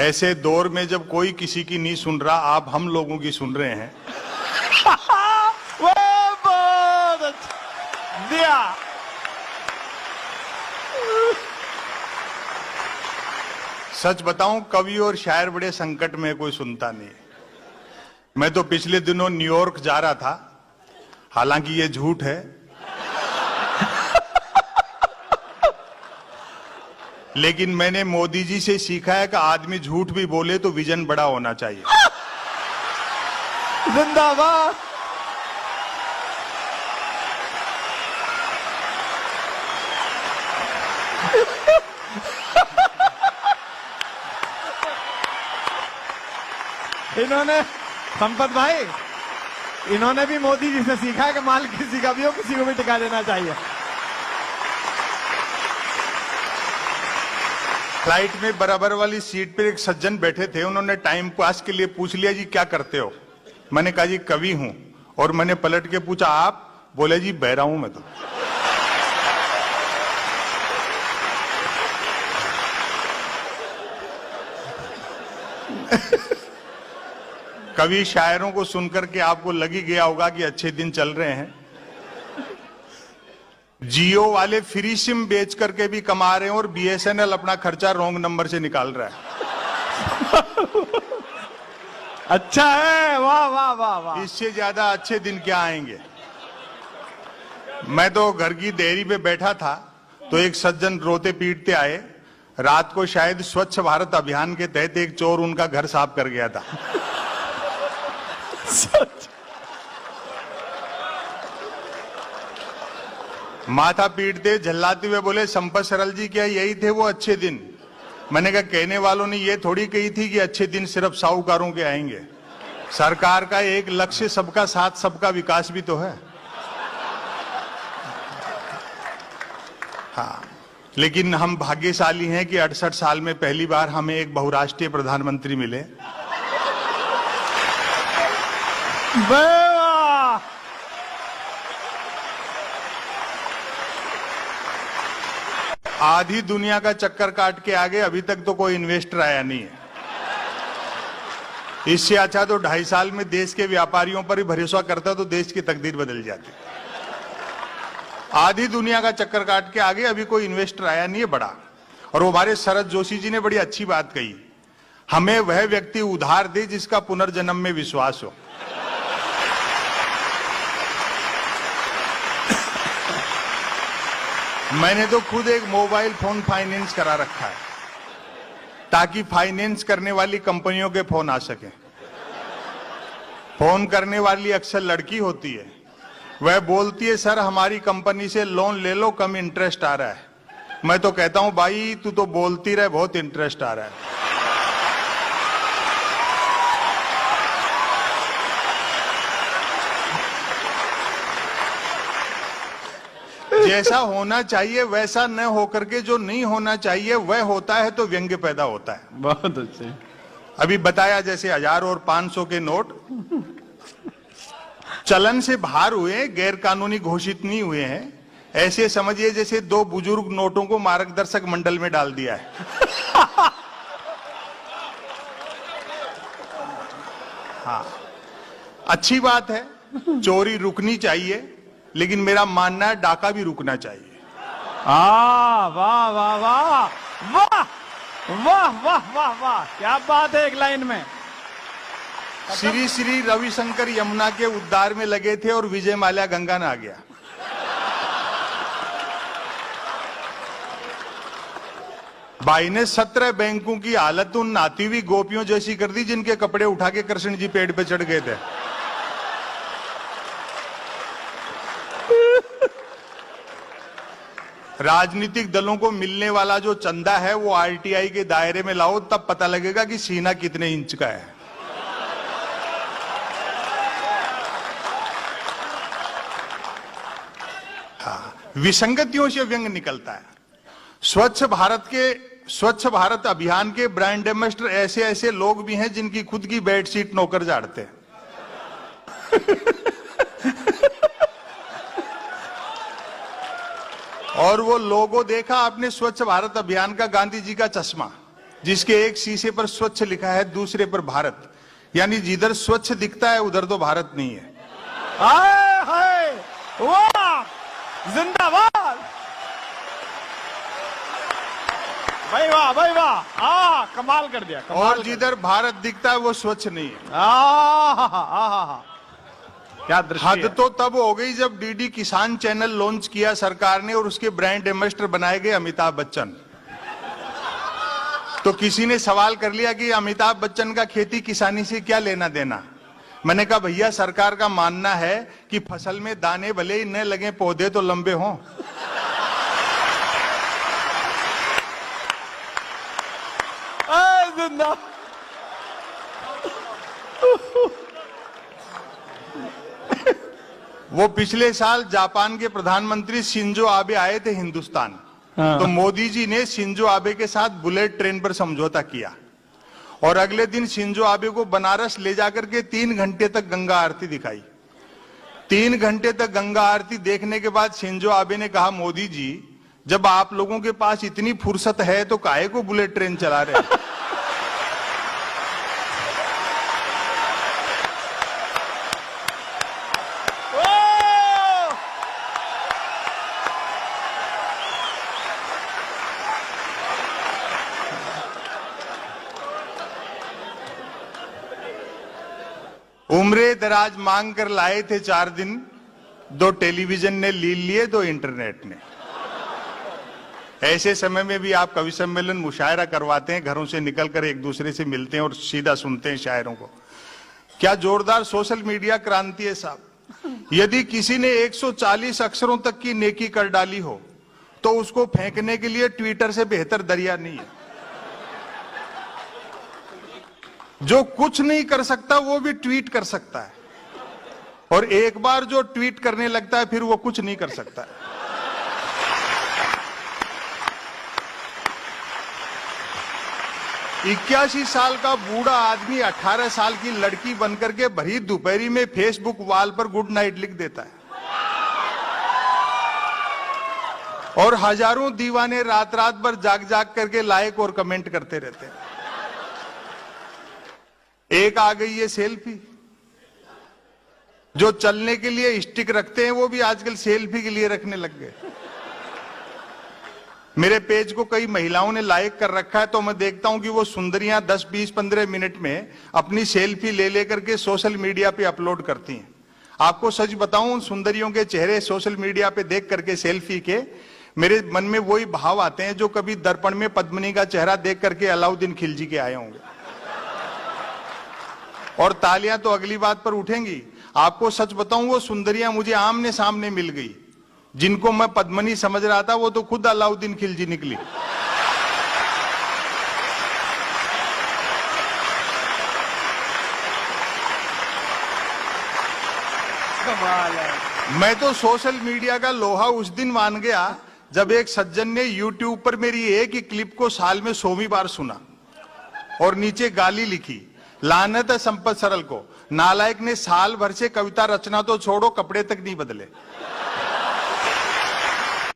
ऐसे दौर में जब कोई किसी की नहीं सुन रहा, आप हम लोगों की सुन रहे हैं। वो बहुत अच्छा दिया। सच बताऊं, कवि और शायर बड़े संकट में, कोई सुनता नहीं। मैं तो पिछले दिनों न्यूयॉर्क जा रहा था, हालांकि ये झूठ है, लेकिन मैंने मोदी जी से सीखा है कि आदमी झूठ भी बोले तो विजन बड़ा होना चाहिए। जिंदाबाद। इन्होंने, संपत भाई, इन्होंने भी मोदी जी से सीखा है कि माल किसी का भी हो, किसी को भी टिका देना चाहिए। फ्लाइट में बराबर वाली सीट पर एक सज्जन बैठे थे, उन्होंने टाइम पास के लिए पूछ लिया, जी क्या करते हो? मैंने कहा जी कवि हूं। और मैंने पलट के पूछा आप? बोले जी बहरा हूं मैं तो। कवि शायरों को सुनकर के आपको लग ही गया होगा कि अच्छे दिन चल रहे हैं। जियो वाले फ्री सिम बेच करके भी कमा रहे हैं और बीएसएनएल अपना खर्चा रॉन्ग नंबर से निकाल रहा है। अच्छा है, वाह वाह वाह वाह। इससे ज्यादा अच्छे दिन क्या आएंगे। मैं तो घर की देहरी पे बैठा था तो एक सज्जन रोते पीटते आए। रात को शायद स्वच्छ भारत अभियान के तहत एक चोर उनका घर साफ कर गया था। माथा पीटते झल्लाते हुए बोले, संपत सरल जी क्या यही थे वो अच्छे दिन? मैंने कहा कहने वालों ने ये थोड़ी कही थी कि अच्छे दिन सिर्फ साहूकारों के आएंगे। सरकार का एक लक्ष्य सबका साथ सबका विकास भी तो है। हाँ, लेकिन हम भाग्यशाली हैं कि 68 साल में पहली बार हमें एक बहुराष्ट्रीय प्रधानमंत्री मिले। आधी दुनिया का चक्कर काट के आगे अभी तक तो कोई इन्वेस्टर आया नहीं है। इससे अच्छा तो 2.5 साल में देश के व्यापारियों पर ही भरोसा करता तो देश की तकदीर बदल जाती। आधी दुनिया का चक्कर काट के आगे अभी कोई इन्वेस्टर आया नहीं है बड़ा। और वो हमारे शरद जोशी जी ने बड़ी अच्छी बात कही, हमें वह व्यक्ति उधार दे जिसका पुनर्जन्म में विश्वास हो। मैंने तो खुद एक मोबाइल फोन फाइनेंस करा रखा है ताकि फाइनेंस करने वाली कंपनियों के फोन आ सके। फोन करने वाली अक्सर लड़की होती है, वह बोलती है सर हमारी कंपनी से लोन ले लो, कम इंटरेस्ट आ रहा है। मैं तो कहता हूं भाई तू तो बोलती रहे, बहुत इंटरेस्ट आ रहा है। जैसा होना चाहिए वैसा न होकर के जो नहीं होना चाहिए वह होता है तो व्यंग्य पैदा होता है। बहुत अच्छे। अभी बताया जैसे 1000 और 500 के नोट चलन से बाहर हुए, गैर कानूनी घोषित नहीं हुए हैं। ऐसे समझिए जैसे 2 बुजुर्ग नोटों को मार्गदर्शक मंडल में डाल दिया है। हाँ, अच्छी बात है, चोरी रुकनी चाहिए, लेकिन मेरा मानना है डाका भी रुकना चाहिए। वाह वाह वाह वाह वाह वाह वाह वाह वाह, क्या बात है एक लाइन में। श्री श्री रविशंकर यमुना के उद्धार में लगे थे और विजय माल्या गंगा में आ गया। भाई ने 17 बैंकों की हालत उन नाती हुई गोपियों जैसी कर दी जिनके कपड़े उठा के कृष्ण जी पेड़ पे चढ़ गए थे। राजनीतिक दलों को मिलने वाला जो चंदा है वो आरटीआई के दायरे में लाओ, तब पता लगेगा कि सीना कितने इंच का है। हाँ, विसंगतियों से व्यंग निकलता है। स्वच्छ भारत अभियान के ब्रांड एम्बेसडर ऐसे ऐसे लोग भी हैं जिनकी खुद की बेडशीट नौकर झाड़ते हैं। और वो लोगो देखा आपने स्वच्छ भारत अभियान का, गांधी जी का चश्मा, जिसके एक शीशे पर स्वच्छ लिखा है, दूसरे पर भारत। यानी जिधर स्वच्छ दिखता है उधर तो भारत नहीं है। हाय हाय, वाह, जिंदाबाद भाई, वाह भाई वाह, कमाल कर दिया, कमाल और कर जिधर भारत दिखता है वो स्वच्छ नहीं है। दिया। क्या दृश्य हद है। तो तब हो गई जब डीडी किसान चैनल लॉन्च किया सरकार ने और उसके ब्रांड एम्बेसडर बनाए गए अमिताभ बच्चन। तो किसी ने सवाल कर लिया कि अमिताभ बच्चन का खेती किसानी से क्या लेना देना। मैंने कहा भैया, सरकार का मानना है कि फसल में दाने भले ही न लगे, पौधे तो लंबे हों। जिंदा वो पिछले साल जापान के प्रधानमंत्री शिंजो आबे आए थे हिंदुस्तान। तो मोदी जी ने शिंजो आबे के साथ बुलेट ट्रेन पर समझौता किया और अगले दिन शिंजो आबे को बनारस ले जाकर के 3 घंटे तक गंगा आरती दिखाई। 3 घंटे तक गंगा आरती देखने के बाद शिंजो आबे ने कहा, मोदी जी, जब आप लोगों के पास इतनी फुर्सत है तो काहे को बुलेट ट्रेन चला रहे हैं? उम्रे दराज मांग कर लाए थे 4 दिन, 2 टेलीविजन ने लील लिए, 2 इंटरनेट ने। ऐसे समय में भी आप कवि सम्मेलन मुशायरा करवाते हैं, घरों से निकलकर एक दूसरे से मिलते हैं और सीधा सुनते हैं शायरों को। क्या जोरदार सोशल मीडिया क्रांति है साहब। यदि किसी ने 140 अक्षरों तक की नेकी कर डाली हो तो उसको फेंकने के लिए ट्विटर से बेहतर दरिया नहीं है। जो कुछ नहीं कर सकता वो भी ट्वीट कर सकता है, और एक बार जो ट्वीट करने लगता है फिर वो कुछ नहीं कर सकता है। 81 साल का बूढ़ा आदमी 18 साल की लड़की बनकर के भरी दोपहरी में फेसबुक वॉल पर गुड नाइट लिख देता है, और हजारों दीवाने रात रात भर जाग जाग करके लाइक और कमेंट करते रहते हैं। एक आ गई है सेल्फी। जो चलने के लिए स्टिक रखते हैं वो भी आजकल सेल्फी के लिए रखने लग गए। मेरे पेज को कई महिलाओं ने लाइक कर रखा है, तो मैं देखता हूं कि वो सुंदरियां 10, 20, 15 मिनट में अपनी सेल्फी ले लेकर के सोशल मीडिया पे अपलोड करती हैं। आपको सच बताऊं, उन सुंदरियों के चेहरे सोशल मीडिया पे देख करके सेल्फी के मेरे मन में वही भाव आते हैं जो कभी दर्पण में पद्मिनी का चेहरा देख करके अलाउद्दीन खिलजी के आए होंगे। और तालियां तो अगली बात पर उठेंगी। आपको सच बताऊं, वो सुंदरियां मुझे आमने सामने मिल गई। जिनको मैं पद्मिनी समझ रहा था वो तो खुद अलाउद्दीन खिलजी निकली। कमाल है। मैं तो सोशल मीडिया का लोहा उस दिन मान गया जब एक सज्जन ने यूट्यूब पर मेरी एक ही क्लिप को साल में 100वीं बार सुना और नीचे गाली लिखी, लानत है संपत सरल को, नालायक ने साल भर से कविता रचना तो छोड़ो, कपड़े तक नहीं बदले।